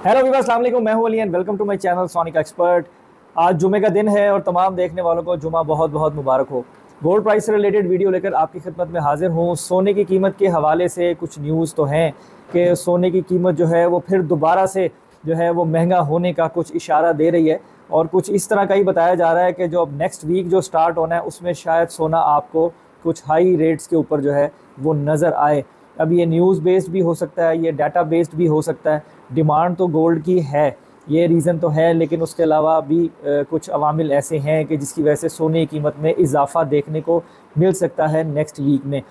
Hello viewers, अस्सलाम वालेकुम। मैं हूं Ali and welcome to my channel Sonic Expert. आज जुमे का दिन है और तमाम देखने वालों को जुमा बहुत बहुत मुबारक हो। गोल्ड प्राइस से रिलेटेड वीडियो लेकर आपकी खिदमत में हाजिर हूं। सोने की कीमत के हवाले से कुछ न्यूज़ तो हैं कि सोने की कीमत जो है वो फिर दोबारा से जो है वो महंगा होने का कुछ इशारा दे रही है, और कुछ इस तरह का ही बताया जा रहा है कि जो अब नेक्स्ट वीक जो स्टार्ट होना है उसमें शायद सोना आपको कुछ हाई रेट्स के ऊपर जो है वो नज़र आए। अब ये न्यूज़ बेस्ड भी हो सकता है, ये डाटा बेस्ड भी हो सकता है। डिमांड तो गोल्ड की है, ये रीज़न तो है, लेकिन उसके अलावा भी कुछ अवामिल ऐसे हैं कि जिसकी वजह से सोने की कीमत में इजाफा देखने को मिल सकता है नेक्स्ट वीक में।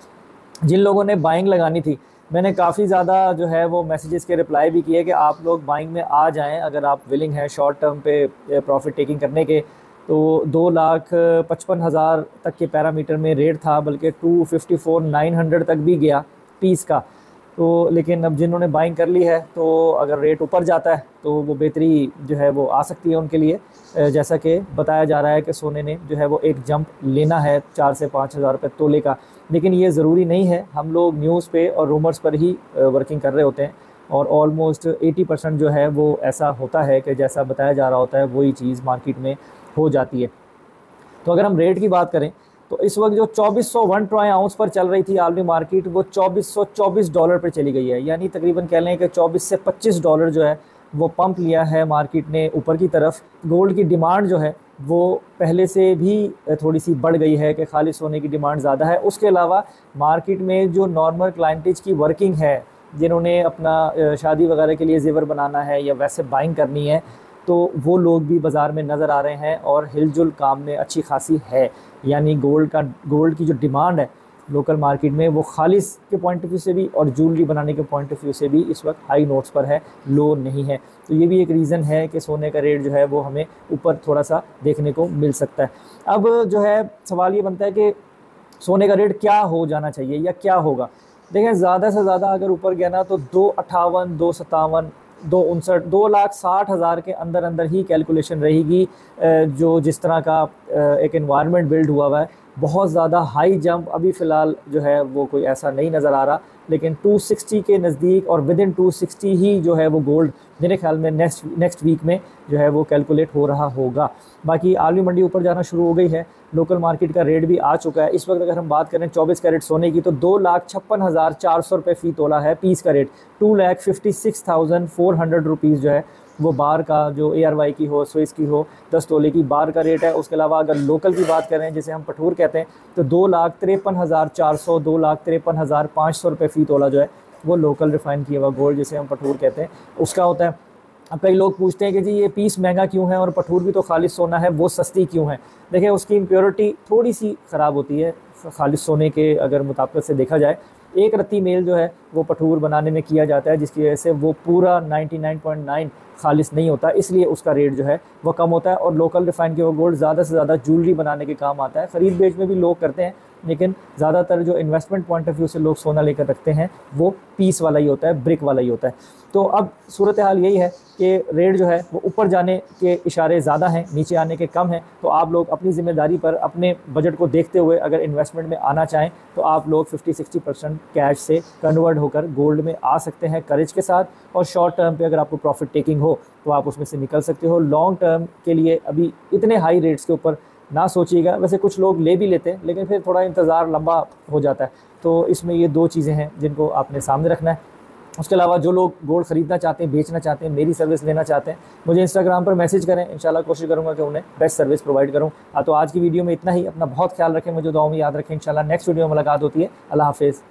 जिन लोगों ने बाइंग लगानी थी, मैंने काफ़ी ज़्यादा जो है वो मैसेजेस के रिप्लाई भी किए कि आप लोग बाइंग में आ जाएं अगर आप विलिंग हैं शॉर्ट टर्म पे प्रॉफिट टेकिंग करने के। तो 2,55,000 तक के पैरामीटर में रेट था, बल्कि 254,900 तक भी गया पीस का। तो लेकिन अब जिन्होंने बाइंग कर ली है, तो अगर रेट ऊपर जाता है तो वो बेहतरी जो है वो आ सकती है उनके लिए। जैसा कि बताया जा रहा है कि सोने ने जो है वो एक जंप लेना है 4 से 5 हज़ार रुपये तोले का, लेकिन ये ज़रूरी नहीं है। हम लोग न्यूज़ पे और रूमर्स पर ही वर्किंग कर रहे होते हैं, और ऑलमोस्ट 80% जो है वो ऐसा होता है कि जैसा बताया जा रहा होता है वही चीज़ मार्केट में हो जाती है। तो अगर हम रेट की बात करें तो इस वक्त जो 2401 ट्रॉय आउंस पर चल रही थी आलमी मार्केट, वो $2424 पर चली गई है। यानी तकरीबन कह लें कि 24 से $25 जो है वो पंप लिया है मार्केट ने ऊपर की तरफ। गोल्ड की डिमांड जो है वो पहले से भी थोड़ी सी बढ़ गई है कि खालिस होने की डिमांड ज़्यादा है। उसके अलावा मार्केट में जो नॉर्मल क्लाइंटेज की वर्किंग है, जिन्होंने अपना शादी वगैरह के लिए जेवर बनाना है या वैसे बाइंग करनी है, तो वो लोग भी बाज़ार में नज़र आ रहे हैं और हिलजुल काम में अच्छी खासी है। यानी गोल्ड की जो डिमांड है लोकल मार्केट में, वो खालिस के पॉइंट ऑफ व्यू से भी और ज्वेलरी बनाने के पॉइंट ऑफ व्यू से भी इस वक्त हाई नोट्स पर है, लो नहीं है। तो ये भी एक रीज़न है कि सोने का रेट जो है वो हमें ऊपर थोड़ा सा देखने को मिल सकता है। अब जो है सवाल ये बनता है कि सोने का रेट क्या हो जाना चाहिए या क्या होगा। देखें, ज़्यादा से ज़्यादा अगर ऊपर गया ना तो 258, 257, 259, 2,60,000 के अंदर अंदर ही कैलकुलेशन रहेगी। जो जिस तरह का एक एनवायरनमेंट बिल्ड हुआ है, बहुत ज़्यादा हाई जंप अभी फ़िलहाल जो है वो कोई ऐसा नहीं नज़र आ रहा, लेकिन 260 के नज़दीक और विद इन 260 ही जो है वो गोल्ड मेरे ख्याल में नेक्स्ट वीक में जो है वो कैलकुलेट हो रहा होगा। बाकी आलमी मंडी ऊपर जाना शुरू हो गई है, लोकल मार्केट का रेट भी आ चुका है। इस वक्त अगर हम बात करें 24 कैरेट सोने की, तो 2,56,400 रुपये फ़ी तोला है पीस का रेट। 2,56,400 रुपीज़ जो है वो बार का, जो ARY की हो, स्विस की हो, 10 तोले की बार का रेट है। उसके अलावा अगर लोकल की बात करें, जिसे हम पठूर कहते हैं, तो 2,53,400, 2,53,500 रुपये फ़ी तोला जो है वो लोकल रिफ़ाइन किया हुआ गोल्ड, जिसे हम पठूर कहते हैं, उसका होता है। अब कई लोग पूछते हैं कि जी ये पीस महंगा क्यों है और पठूर भी तो खालिस सोना है, वो सस्ती क्यों है। देखिए, उसकी इम्प्योरिटी थोड़ी सी ख़राब होती है खालिस सोने के अगर मुताबिकत से देखा जाए। एक रत्ती मेल जो है वो पठूर बनाने में किया जाता है, जिसकी वजह से वो पूरा 99.9 खालिस नहीं होता, इसलिए उसका रेट जो है वो कम होता है। और लोकल रिफ़ाइन के वो गोल्ड ज़्यादा से ज़्यादा ज्वेलरी बनाने के काम आता है। ख़रीद बेच में भी लोग करते हैं, लेकिन ज़्यादातर जो इन्वेस्टमेंट पॉइंट ऑफ व्यू से लोग सोना लेकर रखते हैं वो पीस वाला ही होता है, ब्रिक वाला ही होता है। तो अब सूरत हाल यही है कि रेट जो है वो ऊपर जाने के इशारे ज़्यादा हैं, नीचे आने के कम हैं। तो आप लोग अपनी ज़िम्मेदारी पर अपने बजट को देखते हुए अगर इन्वेस्टमेंट में आना चाहें, तो आप लोग 50-60% कैश से कन्वर्ट होकर गोल्ड में आ सकते हैं करेज के साथ। और शॉर्ट टर्म पे अगर आपको प्रॉफिट टेकिंग हो तो आप उसमें से निकल सकते हो। लॉन्ग टर्म के लिए अभी इतने हाई रेट्स के ऊपर ना सोचिएगा। वैसे कुछ लोग ले भी लेते हैं, लेकिन फिर थोड़ा इंतज़ार लंबा हो जाता है। तो इसमें ये 2 चीज़ें हैं जिनको आपने सामने रखना है। उसके अलावा जो लोग गोल्ड ख़रीदना चाहते हैं, बेचना चाहते हैं, मेरी सर्विस लेना चाहते हैं, मुझे इंस्टाग्राम पर मैसेज करें। इंशाल्लाह कोशिश करूँगा कि उन्हें बेस्ट सर्विस प्रोवाइड करूँ। तो आज की वीडियो में इतना ही। अपना बहुत ख्याल रखें, मुझे दुआओं में याद रखें। इंशाल्लाह नेक्स्ट वीडियो में मुलाकात होती है। अल्लाह हाफ़िज़।